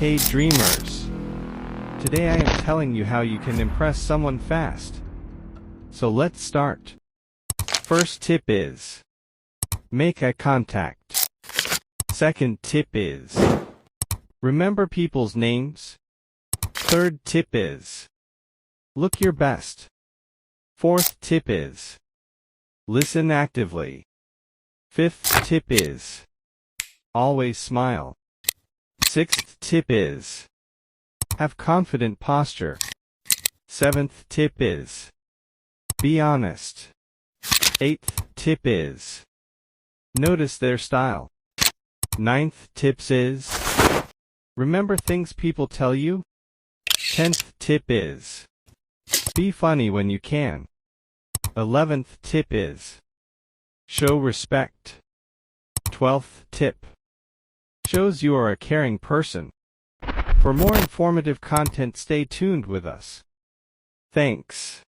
Hey dreamers! Today I am telling you how you can impress someone fast. So let's start. First tip is make eye contact. Second tip is remember people's names. Third tip is look your best. Fourth tip is listen actively. Fifth tip is always smile. Sixth tip is have confident posture. Seventh tip is be honest. Eighth tip is notice their style. Ninth tips is remember things people tell you. 10th tip is be funny when you can. 11th tip is show respect. 12th tip shows you are a caring person. For more informative content, stay tuned with us. Thanks.